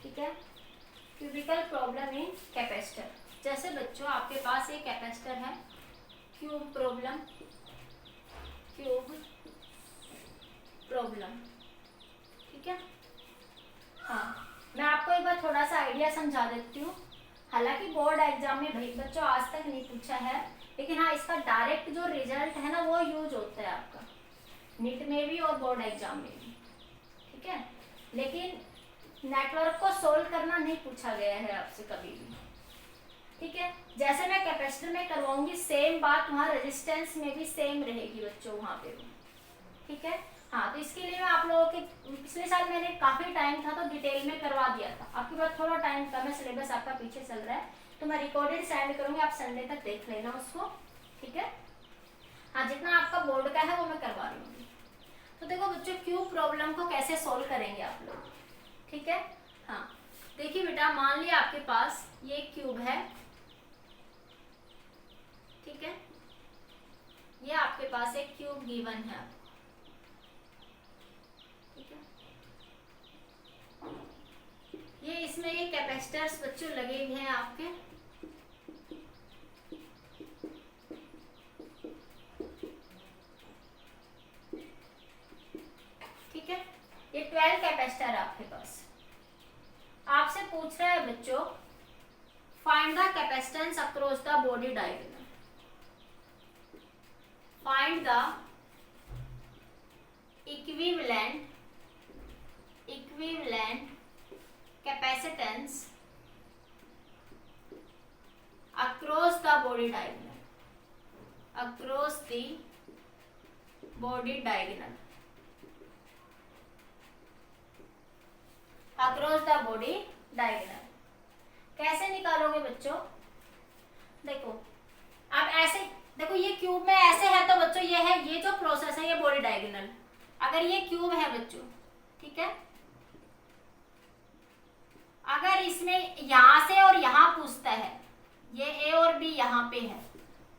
ठीक है, cubicle problem in capacitor. जैसे बच्चों आपके पास एक कैपेसिटर है, क्यूब प्रॉब्लम, ठीक है। हाँ, मैं आपको एक बार थोड़ा सा आइडिया समझा देती हूँ। हालांकि बोर्ड एग्जाम में भाई बच्चों आज तक नहीं पूछा है, लेकिन हाँ इसका डायरेक्ट जो रिजल्ट है ना वो यूज होता है आपका नीट में भी और बोर्ड एग्जाम में भी, ठीक है। लेकिन नेटवर्क को सोल्व करना नहीं पूछा गया है आपसे कभी भी, ठीक है। जैसे मैं कैपेसिटर में करवाऊंगी सेम बात वहाँ रेजिस्टेंस में भी सेम रहेगी बच्चों वहाँ पे भी, ठीक है। हाँ, तो इसके लिए मैं आप लोगों के पिछले साल मैंने काफी टाइम था तो डिटेल में करवा दिया था। आपके पास थोड़ा टाइम कम है, सिलेबस आपका पीछे चल रहा है, तो मैं रिकॉर्डेड सेंड करूंगी, आप संडे तक देख लेना उसको, ठीक है। हाँ, जितना आपका बोर्ड का है वो मैं करवा रही हूँ। तो देखो बच्चों, क्यूब प्रॉब्लम को कैसे सोल्व करेंगे आप लोग, ठीक है। हाँ, देखिए बेटा, मान लिया आपके पास ये क्यूब है, ठीक है। ये आपके पास एक क्यूब गिवन है, ठीक है। ये इसमें ये कैपेसिटर्स बच्चों लगे हुए हैं आपके, ठीक है। ये 12 कैपेसिटर है आपके पास। आपसे पूछ रहा है बच्चों, find the capacitance across the body diagonal. Find the equivalent capacitance across the body diagonal, across the body diagonal, across the body diagonal। कैसे निकालोगे बच्चों? देखो, अब ऐसे देखो, ये क्यूब में ऐसे है तो बच्चों ये है, ये जो प्रोसेस है ये बॉडी डायगोनल। अगर ये क्यूब है बच्चों, ठीक है, अगर इसमें यहां से और यहां पूछता है, ये ए और बी यहाँ पे है,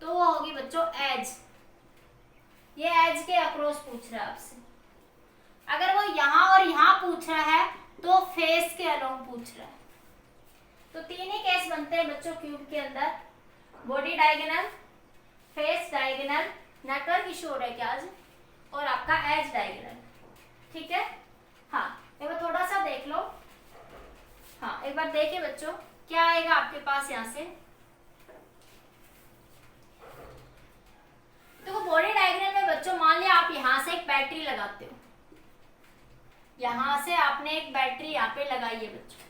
तो वो होगी बच्चों एज। ये एज के अक्रॉस पूछ रहा है आपसे। अगर वो यहाँ और यहाँ पूछ रहा है तो फेस के अलोंग पूछ रहा है। तो तीन ही केस बनते हैं बच्चों क्यूब के अंदर, body diagonal, face diagonal, network issue हो रहा है क्या आज, और आपका एज डायगोनल, ठीक है। हाँ, एक बार थोड़ा सा देख लो। हाँ, एक बार देखिए बच्चों, क्या आएगा आपके पास यहाँ से। देखो, बॉडी डायग्राम में बच्चों मान लिया आप यहाँ से एक बैटरी लगाते हो, यहाँ से आपने एक बैटरी यहाँ पे लगाई है बच्चों।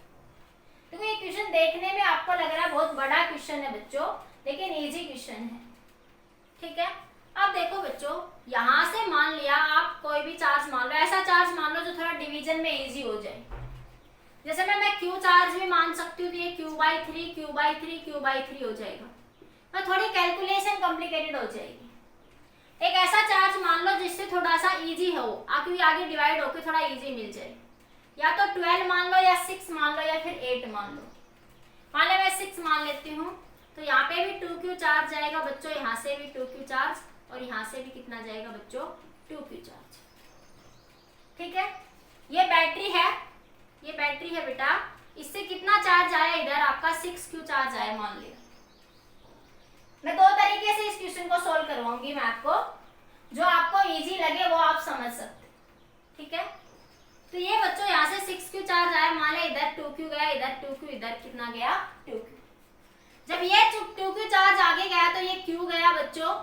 देखो, ये क्वेश्चन देखने में आपको लग रहा है बहुत बड़ा क्वेश्चन है बच्चों, लेकिन इजी क्वेश्चन है, ठीक है। अब देखो बच्चों, यहाँ से मान लिया आप कोई भी चार्ज मान लो, ऐसा चार्ज मान लो जो थोड़ा डिवीजन में इजी हो जाए। जैसे मैं क्यू चार्ज भी मान सकती हूँ, तो ये Q/3 Q/3 Q/3 हो जाएगा, तो थोड़ी कैलकुलेशन कॉम्प्लिकेटेड हो जाएगी। एक ऐसा चार्ज मान लो जिससे थोड़ा सा इजी हो, क्योंकि आगे डिवाइड होकर थोड़ा इजी मिल जाए, या तो 12 मान लो, या 6 मान लो, या फिर 8 मान लो। मान लो मैं 6 मान लेती हूँ, तो यहाँ पे भी 2Q चार्ज जाएगा बच्चों, यहाँ से भी 2Q चार्ज, और यहाँ से भी कितना जाएगा बच्चों, 2Q चार्ज, ठीक है। ये बैटरी है, ये बैटरी है बेटा, इससे कितना चार्ज आया इधर आपका 6Q चार्ज आया मान लिया। मैं दो तरीके से इस क्वेश्चन को सोल्व करवाऊंगी मैं आपको, जो आपको इजी लगे वो आप समझ सकते, ठीक है। तो ये बच्चों यहाँ से 6Q चार्ज आया, मान लिया इधर 2Q गया, इधर 2Q, इधर कितना गया 2Q। जब ये 2Q चार्ज आगे गया तो ये Q गया बच्चों,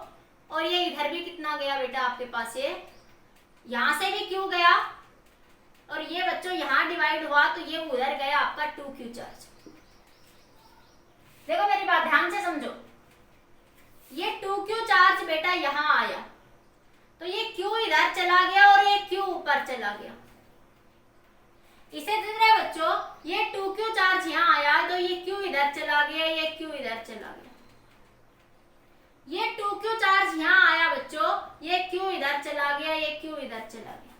और ये इधर भी कितना गया बेटा आपके पास, ये यहाँ से भी Q गया, और ये बच्चों यहाँ डिवाइड हुआ तो ये उधर गया आपका 2Q चार्ज। देखो मेरी बात ध्यान से समझो, ये 2Q चार्ज बेटा यहाँ आया तो ये Q इधर चला गया और ये Q ऊपर चला गया। इसे तरह बच्चों, ये 2Q चार्ज यहाँ आया तो ये Q इधर चला गया, ये Q इधर चला गया। ये 2Q चार्ज यहाँ आया बच्चों, ये Q इधर चला गया, ये Q इधर चला गया।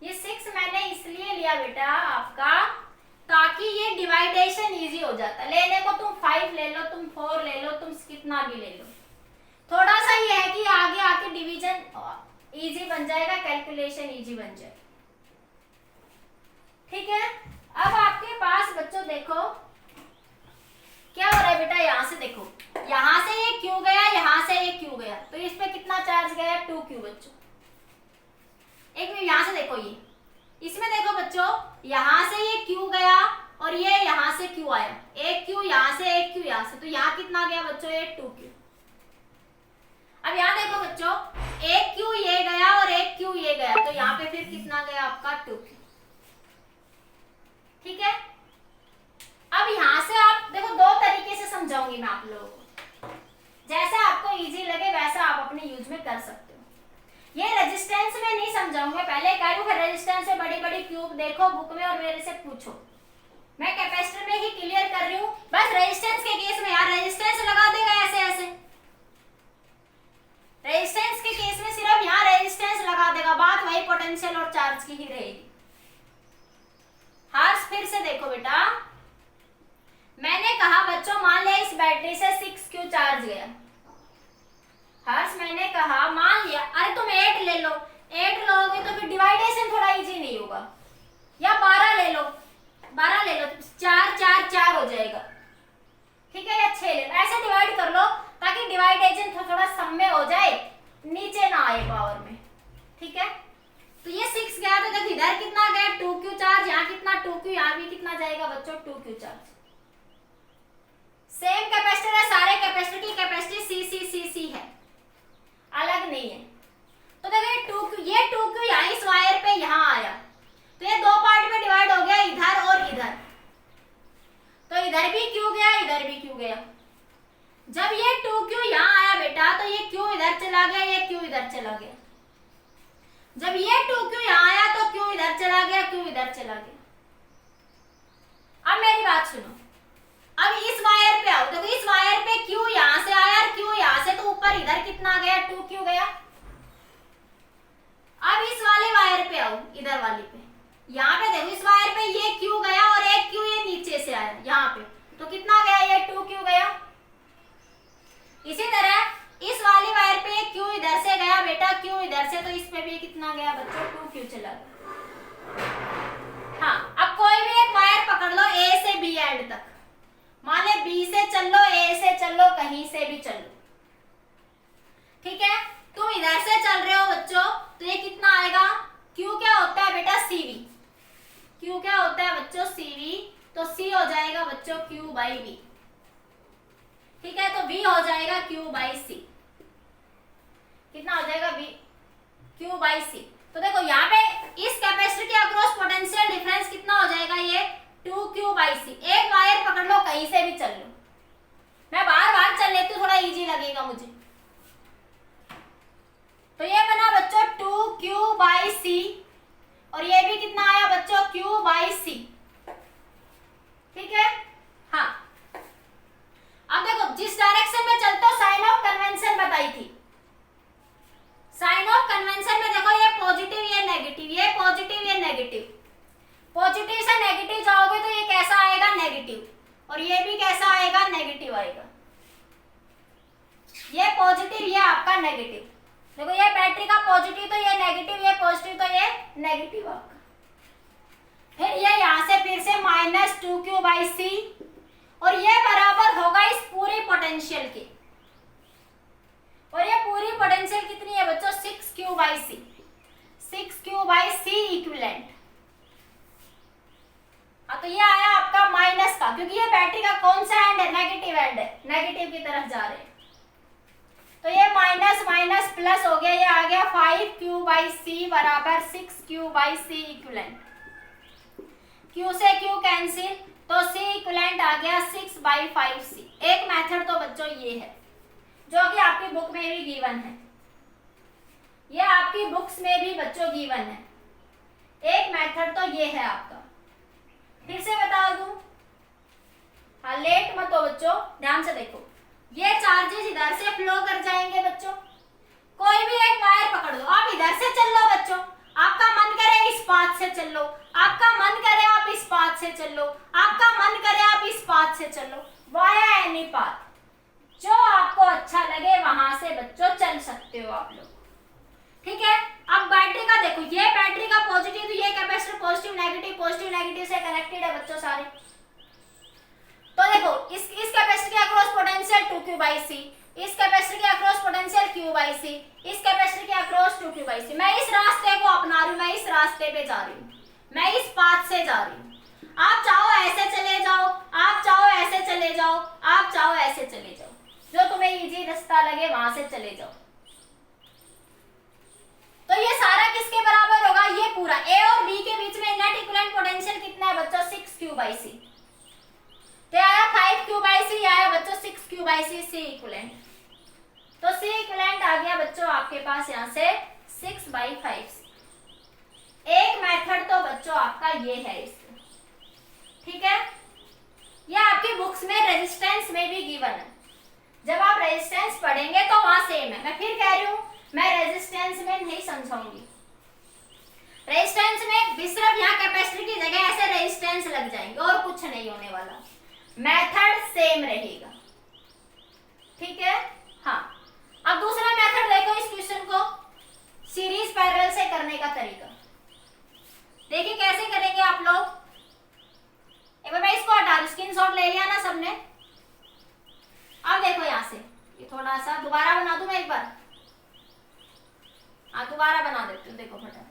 ये 6 मैंने इसलिए लिया बेटा आपका, ताकि ये डिवाइडेशन इजी हो जाता। लेने को तुम 5 ले लो, तुम 4 ले लो, तुम कितना भी ले लो, थोड़ा सा ये है कि आगे आके डिवीजन इजी बन जाएगा, कैलकुलेशन इजी बन जाएगा, ठीक है। अब इस पे कितना चार्ज गया, 2q बच्चों। एक मिनट यहां से देखो, ये इसमें देखो बच्चों, यहां से ये q गया और ये यहां से q आया, एक q यहां से एक q यहां से, तो यहां कितना गया बच्चों, ये 2q। अब यहां देखो बच्चों, एक q ये गया और एक q ये गया, तो यहां पे फिर कितना गया आपका 2q। ठीक है, अब यहां से आप देखो, दो तरीके से समझाऊंगी मैं आप लोगों को, जैसा आपको इजी लगे वैसा आप अपने यूज में कर सकते हो। ये रेजिस्टेंस में नहीं समझाऊंगा, पहले कह दूं रेजिस्टेंस से बड़ी बड़ी क्यूब देखो बुक में और मेरे से पूछो, मैं कैपेसिटर में ही क्लियर कर रही हूँ। बस रेजिस्टेंस के केस में यार रेजिस्टेंस लगा देगा ऐसे ऐसे, रेजिस्टेंस के केस में सिर्फ यहाँ रेजिस्टेंस लगा देगा, बात वही पोटेंशियल और चार्ज की ही रहेगी। हाँ फिर से देखो बेटा, मैंने कहा बच्चों मान लिया इस बैटरी से 6q चार्ज गया, हर्ष मैंने कहा मान लिया, अरे तुम 8 ले लो, 8 लोगे तो फिर डिवाइडेशन थोड़ा इजी नहीं होगा, या 12 ले लो, 12 ले लो, 4 4 4 हो जाएगा, ठीक है, या 6 ले लो, ऐसे डिवाइड कर लो ताकि डिवाइडेशन थोड़ा सम में हो जाए, नीचे ना आए पावर में। ठीक है, तो ये 6 गया तो देखो इधर कितना गया 2q चार्ज, यहाँ कितना 2q, यहाँ भी कितना जाएगा बच्चों 2q चार्ज। सेम कैपेसिटर है, सारे कैपेसिटर की कैपेसिटी सी है, अलग नहीं है। तो देखो 2q, ये 2q यहाँ इस वायर पे यहाँ आया, तो ये दो पार्ट में डिवाइड हो गया, इधर और इधर, तो इधर भी q गया इधर भी q गया। जब ये 2q यहाँ आया बेटा तो ये q इधर चला गया, ये q इधर चला गया। जब ये 2q यहाँ आया तो q इधर चला गया, q इधर चला गया। अब मेरी बात सुनो, अब इस वायर पे आओ, देखो इस वायर पे q यहाँ से आया और q यहाँ से, तो ऊपर इधर कितना गया 2q गया। अब इस वाले वायर पे आओ, इधर वाली पे, यहाँ पे देखो इस वायर पे ये q गया और एक q ये नीचे से आया यहाँ पे, तो कितना गया ये 2q गया। इसी तरह इस वाली वायर पे q इधर से गया बेटा, q इधर से, तो इस पे भी कितना गया बच्चों 2q चला गया। हाँ अब कोई भी एक वायर पकड़ लो a से b एंड तक, मान ले b से चल लो, a से चल लो, कहीं से भी चल लो, ठीक है। तुम इधर से चल रहे हो बच्चों, तो ये कितना आएगा, q क्या होता है बेटा cv, q क्या होता है बच्चों cv, तो c हो जाएगा बच्चों q बाई v, ठीक है, तो v हो जाएगा q बाई c, कितना हो जाएगा v q बाई c। तो देखो यहाँ पे इस कैपेसिटर के अक्रॉस पोटेंशियल डिफरेंस कितना हो जाएगा, ये 2q बाई c। एक वायर पकड़ लो, कहीं से भी चल लो, मैं बार बार चल लेती हूँ, थोड़ा इजी लगेगा मुझे। तो ये बना बच्चों 2q बाई c, और ये भी कितना आया बच्चों q बाई c, ठीक है। हाँ अब देखो जिस डायरेक्शन में चलते हो साइन ऑफ कन्वेंशन बताई थी, साइन ऑफ कन्वेंशन में देखो ये पॉजिटिव ये नेगेटिव, ये पॉजिटिव ये नेगेटिव, पॉजिटिव से नेगेटिव जाओगे तो ये कैसा आएगा नेगेटिव, और ये भी कैसा आएगा नेगेटिव आएगा, ये पॉजिटिव ये आपका नेगेटिव। देखो ये बैटरी का पॉजिटिव तो ये नेगेटिव, ये पॉजिटिव तो ये नेगेटिव आपका। फिर ये यहाँ से फिर से माइनस 2q बाई c, और ये बराबर होगा इस पूरी पोटेंशियल के, और ये पूरी पोटेंशियल कितनी है बच्चों 6q by c, 6q by c equivalent. तो ये आया आपका माइनस का, क्योंकि ये बैटरी का कौन सा एंड है, नेगेटिव एंड है, नेगेटिव की तरफ जा रहे हैं, तो ये माइनस माइनस प्लस हो गया, ये आ गया 5q बाई c बराबर 6q by c equivalent. q से q कैंसिल, तो c इक्विवेलेंट आ गया 6 बाई 5c। एक मेथड तो बच्चों ये है जो कि आपकी बुक में भी गिवन है, ये आपकी बुक्स में भी बच्चों गिवन है, एक मेथड तो ये है आपका। फिर से बता दूं, हाँ लेट मत हो बच्चों, ध्यान से देखो, ये चार्जेस इधर से फ्लो कर जाएंगे बच्चों। कोई भी एक वायर पकड़ लो, आप इधर से चल लो बच्चों, आपका मन करे इस पाथ से चल लो, आपका मन करे आप इस पाथ से चल लो, आपका मन करे आप इस पाथ से चल लो, वाया एनी पाथ जो आपको अच्छा लगे वहां से बच्चों चल सकते हो आप लोग, ठीक है। अब बैटरी का देखो, ये बैटरी का पॉजिटिव, तो ये कैपेसिटर पॉजिटिव नेगेटिव से कनेक्टेड है बच्चों सारे। तो देखो इस कैपेसिटर के across potential 2q by c, इस कैपेसिटर के अक्रॉस पोटेंशियल Q बाई सी, इस कैपेसिटर के अक्रॉस 2Q बाई सी। मैं इस रास्ते को अपना रही हूँ, मैं इस रास्ते पे जा रही हूँ, मैं इस पाथ से जा रही हूँ। आप चाहो ऐसे चले जाओ, आप चाहो ऐसे चले जाओ, आप चाहो ऐसे चले जाओ, जो तुम्हें इजी रास्ता लगे वहां से चले जाओ। तो ये सारा किसके बराबर होगा? ये पूरा A और B के बीच में नेट इक्विवेलेंट पोटेंशियल कितना है बच्चों? 6Q बाई सी। तो आया 5Q बाई सी, आया बच्चों 6Q by C, C equivalent. तो C इक्विवेलेंट आ गया बच्चों आपके पास यहाँ से 6/5C। एक मेथड तो बच्चों आपका ये है इसका, ठीक है। ये आपकी बुक्स में रेजिस्टेंस में भी गिवन है, जब आप रेजिस्टेंस पढ़ेंगे तो वहां सेम है। मैं फिर कह रही हूँ, मैं रेजिस्टेंस में नहीं समझाऊंगी। रेजिस्टेंस में भी सिर्फ यहाँ कैपेसिटर की जगह ऐसे रेजिस्टेंस लग जाएंगे और कुछ नहीं होने वाला, मेथड सेम रहेगा, ठीक है। हाँ, अब दूसरा मेथड देखो इस क्वेश्चन को, सीरीज पैरेलल से करने का तरीका। देखिए कैसे करेंगे आप लोग। एक बार मैं इसको हटा दूं, स्क्रीनशॉट ले लिया ना सबने। अब देखो यहाँ से ये थोड़ा सा दोबारा बना दूं मैं एक बार। हाँ, दोबारा बना देती हूँ। देखो फटाफट,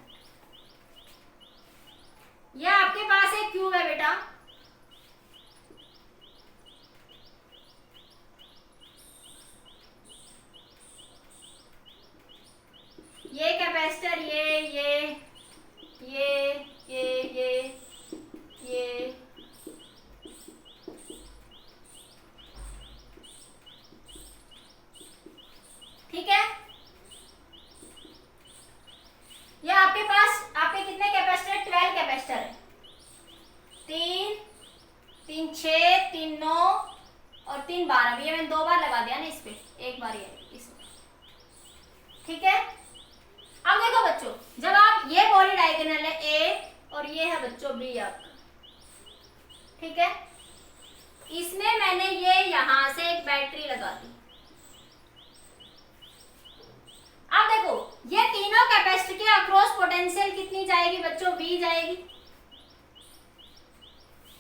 ये आपके पास एक क्यूब है बेटा, ये कैपेसिटर, ये ठीक है। ये आपके पास आपके कितने कैपेसिटर? 12 कैपेसिटर है। 3 3 6 3 9 और 3 12। ये मैंने 2 बार लगा दिया ना इस पे, एक बार ये इसमें, ठीक है। अब देखो बच्चों, जब आप ये बॉडी डायगोनल है ए और ये है बच्चों बी आपका, ठीक है। इसमें मैंने ये यहां से एक बैटरी लगा दी। अब देखो ये तीनों कैपेसिटर के अक्रॉस पोटेंशियल कितनी जाएगी बच्चों? V जाएगी।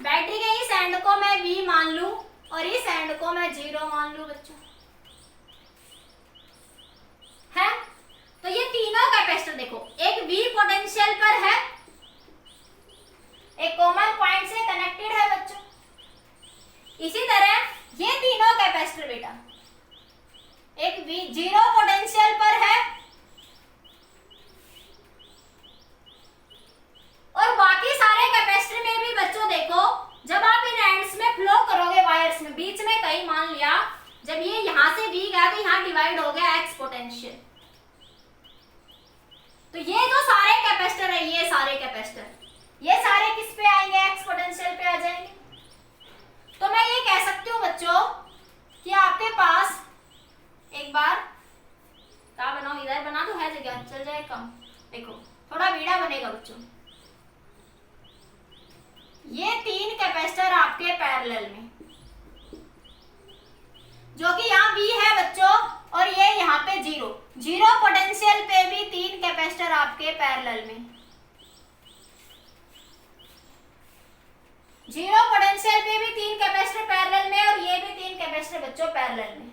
बैटरी के इस एंड को मैं V मान लूं और इस एंड को मैं 0 मान लूं बच्चों, है। तो ये तीनों कैपेसिटर देखो, एक V पोटेंशियल पर है, एक कॉमन पॉइंट से कनेक्टेड है बच्चों। इसी तरह ये तीनों कैपेसिटर बेटा, एक V0 पोटेंशियल पर है और बाकी सारे कैपेसिटर में भी बच्चों देखो, जब आप इन एंड्स में फ्लो करोगे वायर्स में, बीच में कहीं मान लिया जब ये यहां से V गया तो यहां डिवाइड हो गया X पोटेंशियल। तो ये जो सारे कैपेसिटर है, ये सारे कैपेसिटर, ये सारे किस पे आएंगे? X पोटेंशियल पे आ जाएंगे। तो मैं ये कह सकती हूँ बच्चों कि आपके पास एक बार क्या बनाओ, इधर बना दो, है जगह, चल जाए कम। देखो थोड़ा बीड़ा बनेगा बच्चों। ये 3 कैपेसिटर आपके पैरेलल में, जो कि यहाँ V है बच्चों, और ये यहाँ पे 0 पोटेंशियल पे भी 3 कैपेसिटर आपके पैरेलल में। 0 पोटेंशियल पे भी 3 कैपेसिटर पैरेलल में और ये भी 3 कैपेसिटर बच्चों पैरेलल में।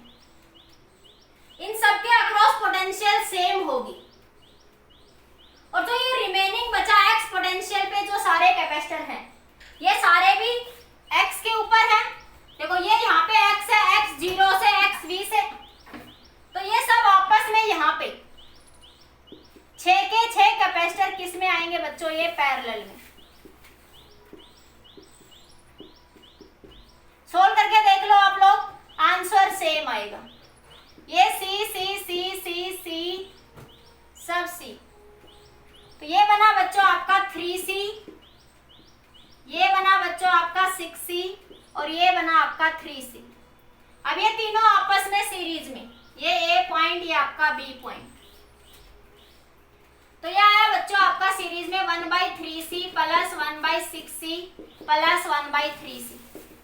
इन सबके अक्रॉस पोटेंशियल सेम होगी। और जो ये रिमेनिंग बचा X पोटेंशियल पे जो सारे कैपेसिटर हैं, ये सारे भी X के ऊपर हैं। देखो ये यहाँ पे X है, X0 से XV से, तो ये सब आपस में यहाँ पे 6 के 6 कैपेसिटर किस में आएंगे बच्चों? ये पैरेलल में। सोल्व करके देख लो आप लोग, आंसर सेम आएगा। ये C C C C C सब C, तो ये बना बच्चों आपका 3C, ये बना बच्चों आपका 6C और ये बना आपका 3C। अब ये तीनों आपस में सीरीज में, ये A पॉइंट, ये आपका B पॉइंट, तो ये आया बच्चों आपका सीरीज में 1/3C plus 1/6C plus 1/3C।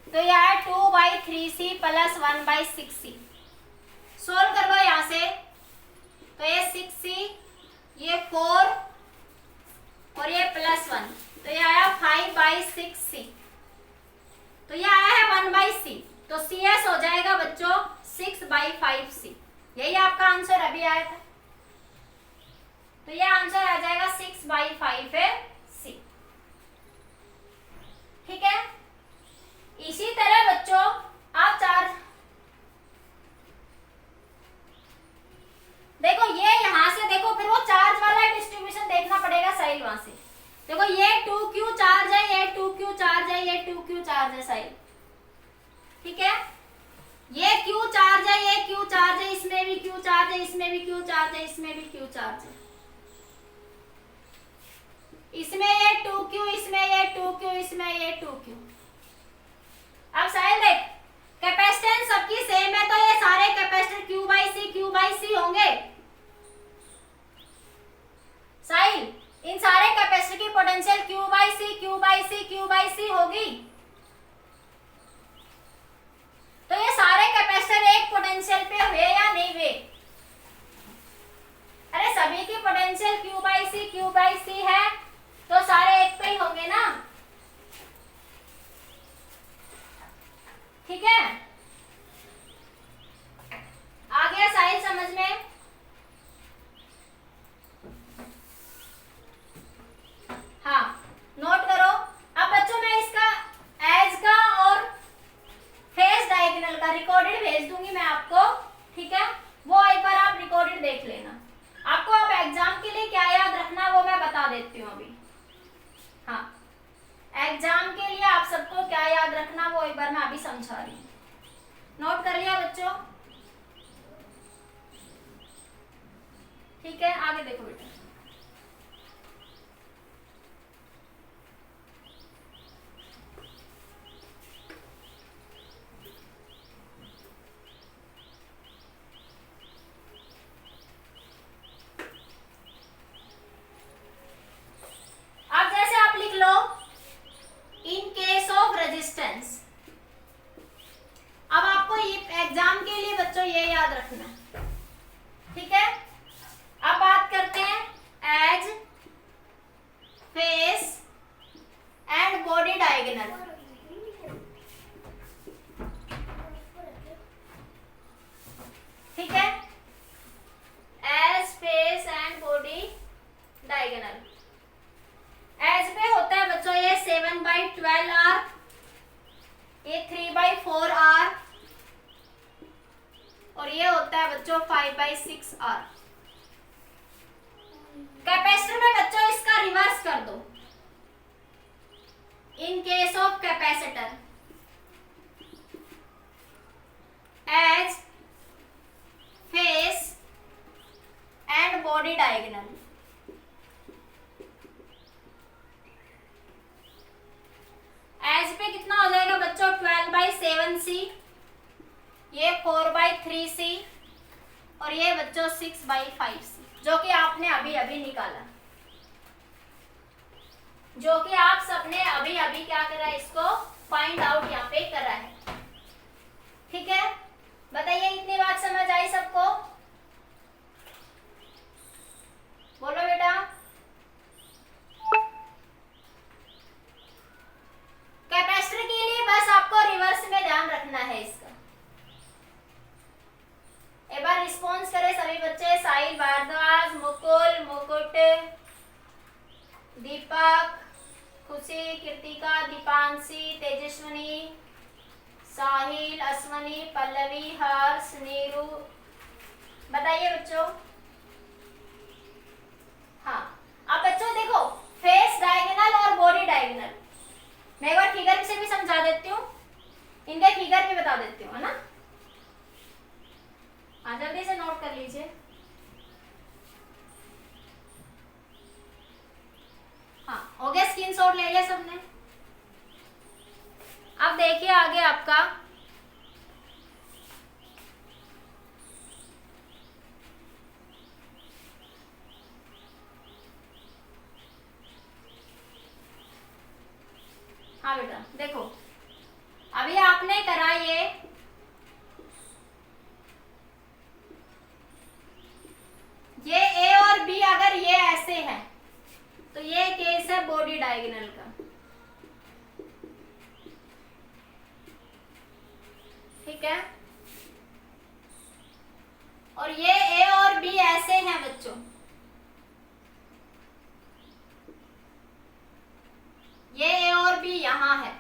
तो ये आया 2/3C प्लस 1/6C। सोल्व कर लो यहाँ से, तो ये 6C, ये 4 और ये +1, तो ये आया 5/6C। तो ये आया है 1/C, तो CS हो जाएगा बच्चों 6/5C। ठीक है, ये क्यू चार्ज है, ये क्यू चार्ज है, इसमें भी क्यू चार्ज है, इसमें भी क्यू चार्ज है, इसमें भी क्यू चार्ज है, इसमें ये 2Q, इसमें ये 2Q, इसमें ये 2Q। अब साहिल देख, कैपेसिटेंस सबकी सेम है तो ये सारे कैपेसिटर Q बाई सी होंगे। साहिल, इन सारे कैपेसिटर की पोटेंशियल Q बाई सी होगी। तो ये सारे कैपेसिटर एक पोटेंशियल पे हुए या नहीं हुए? अरे सभी की पोटेंशियल Q बाई सी है तो सारे एक पे ही होंगे ना, ठीक है। आ गया साहिल समझ में? हाँ, नोट करो। अब बच्चों मैं इसका एज का और फेस डायगोनल का रिकॉर्डेड भेज दूंगी मैं आपको, ठीक है, वो एक बार आप रिकॉर्डेड देख लेना। आपको अब एग्जाम के लिए क्या याद रखना वो मैं बता देती हूँ अभी। हाँ, एग्जाम के लिए आप सबको क्या याद रखना वो एक बार मैं अभी समझा रही हूँ। नोट कर लिया बच्चों? ठीक है, आगे देखो बेटा। अब जैसे आप लिख लो इन केस ऑफ रेजिस्टेंस। अब आपको ये एग्जाम के लिए बच्चों ये याद रखना, ठीक है। अब बात करते हैं edge, face and body diagonal. ठीक है, edge, face and body diagonal. Edge पे होता है बच्चों ये 7/12R, ये 3/4R और ये होता है बच्चों 5/6R। कैपेसिटर में बच्चों इसका रिवर्स कर दो। In case of capacitor edge, face and body diagonal. Edge पे कितना हो जाएगा बच्चों 12/7C, ये 4/3C और ये बच्चों 6/5C, जो कि आपने अभी अभी निकाला, जो कि आप सबने अभी अभी क्या करा है, इसको फाइंड आउट यहाँ पे करा है। ठीक है, बताइए इतनी बात समझ आई सबको? बोलो बेटा। कैपेसिटर के लिए बस आपको रिवर्स में ध्यान रखना है इसका। एक बार रिस्पॉन्स करें सभी बच्चे। साहिल भारद्वाज, मुकुल, मुकुट, दीपक, खुशी, कृतिका, दीपांशी, तेजस्वनी, साहिल, अश्वनी, पल्लवी, हर्ष, नीरू, बताइए बच्चों। हाँ, अब बच्चों देखो फेस डायगोनल और बॉडी डायगोनल मैं एक बार फिगर से भी समझा देती हूँ, इनके फिगर भी बता देती हूँ, है ना। हाँ, जल्दी से नोट कर लीजिए। हाँ, हो गया, स्क्रीनशॉट ले लिया सबने। अब देखिए आगे आपका हाँ बेटा देखो, अभी आपने करा ये ए और बी, अगर ये ऐसे है तो ये केस है बॉडी डायगोनल का। ठीक है, और ये ए और बी ऐसे हैं बच्चों, ये ए और बी यहां है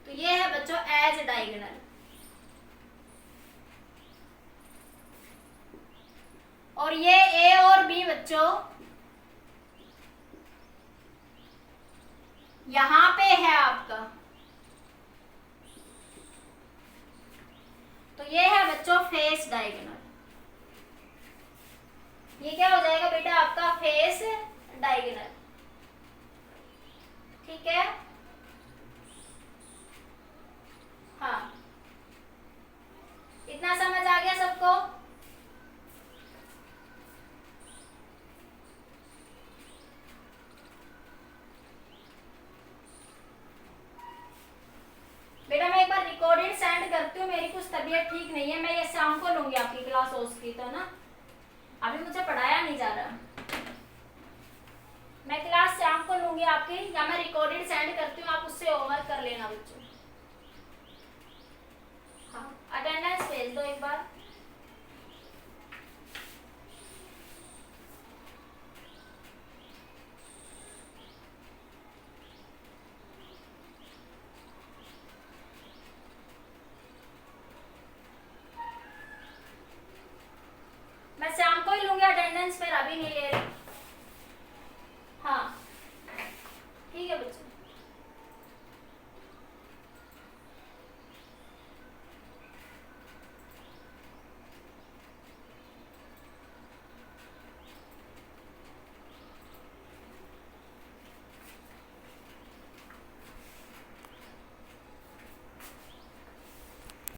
तो ये है बच्चों एज डायगोनल। और ये ए और बी बच्चों यहां पे है आपका, फेस डायगोनल। ये क्या हो जाएगा बेटा आपका फेस डायगोनल। ठीक है, हाँ इतना समझ आ गया सबको? बेटा मैं एक बार रिकॉर्डेड सेंड करती हूँ, मेरी कुछ तबीयत ठीक नहीं है, मैं ये शाम को लूंगी आपकी क्लास उसकी, तो ना अभी मुझे पढ़ाया नहीं जा रहा। मैं क्लास शाम को लूंगी आपकी, या मैं रिकॉर्डेड सेंड करती हूँ, आप उससे होमवर्क कर लेना बच्चों। हाँ अटेंडेंस भेज दो एक बार। मैं शाम को ही लूंगी अटेंडेंस, फिर अभी नहीं